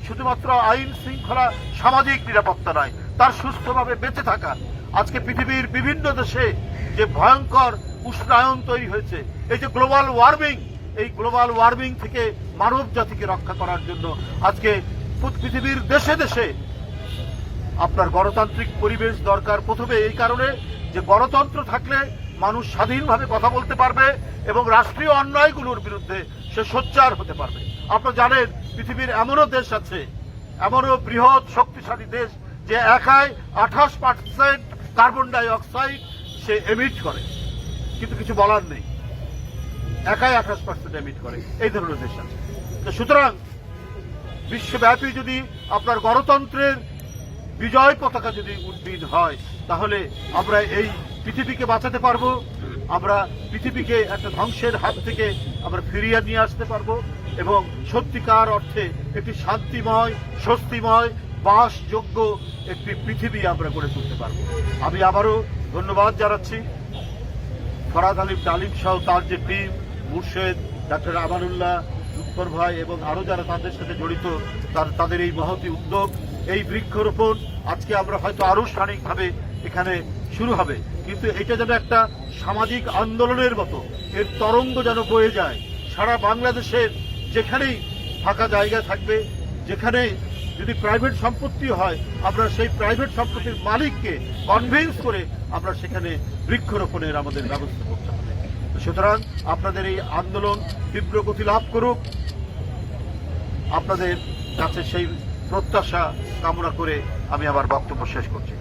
শুধুমাত্র আইন শৃঙ্খলা সামাজিক নিরাপত্তা নয়, তার সুস্থভাবে বেঁচে থাকা। আজকে পৃথিবীর বিভিন্ন দেশে যে ভয়ঙ্কর উষ্ণায়ন তৈরি হয়েছে, এই যে গ্লোবাল ওয়ার্মিং, এই গ্লোবাল ওয়ার্মিং থেকে মানব জাতিকে রক্ষা করার জন্য আজকে পৃথিবীর দেশে দেশে আপনার গণতান্ত্রিক পরিবেশ দরকার। প্রথমে এই কারণে যে গণতন্ত্র থাকলে মানুষ স্বাধীনভাবে কথা বলতে পারবে এবং রাষ্ট্রীয় অন্যায়গুলোর বিরুদ্ধে সে সোচ্চার হতে পারবে। আপনারা জানেন পৃথিবীর এমনও দেশ আছে, এমনও বৃহৎ শক্তিশালী দেশ যে একাই 28% কার্বন ডাই অক্সাইড সে এমিট করে, কিন্তু কিছু বলার নেই, একাই 28% এমিট করে, এই ধরনের দেশ আছে। তো সুতরাং বিশ্বব্যাপী যদি আপনার গণতন্ত্রের বিজয় পতাকা যদি উড্ডীন হয়, তাহলে আমরা এই পৃথিবীকে বাঁচাতে পারবো, আমরা পৃথিবীকে একটা ধ্বংসের হাত থেকে আমরা ফিরিয়ে নিয়ে আসতে পারবো এবং সত্যিকার অর্থে একটি শান্তিময়, স্বস্তিময়, বাসযোগ্য একটি পৃথিবী আমরা গড়ে তুলতে পারবো। আমি আবারও ধন্যবাদ জানাচ্ছি ফরহাদ হালিম ডালিম সহ তার যে টিম, মুর্শেদ, ডাক্তার আমানুল্লাহ, লুৎফর ভাই এবং আরো যারা তাদের সাথে জড়িত, তাদের এই মহতী উদ্যোগ, এই বৃক্ষরোপণ আজকে আমরা হয়তো আনুষ্ঠানিকভাবে এখানে শুরু হবে, কিন্তু এটা যেন একটা সামাজিক আন্দোলনের মতো এর তরঙ্গ যেন বয়ে যায় সারা বাংলাদেশের। যেখানেই ফাঁকা জায়গা থাকবে, যেখানে যদি প্রাইভেট সম্পত্তি হয়, আমরা সেই প্রাইভেট সম্পত্তির মালিককে কনভিন্স করে আমরা সেখানে বৃক্ষরোপণের আমাদের ব্যবস্থা করতে হবে। সুতরাং আপনাদের এই আন্দোলন তীব্র গতি লাভ করুক, আপনাদের কাছে সেই প্রত্যাশা কামনা করে আমি আমার বক্তব্য শেষ করছি।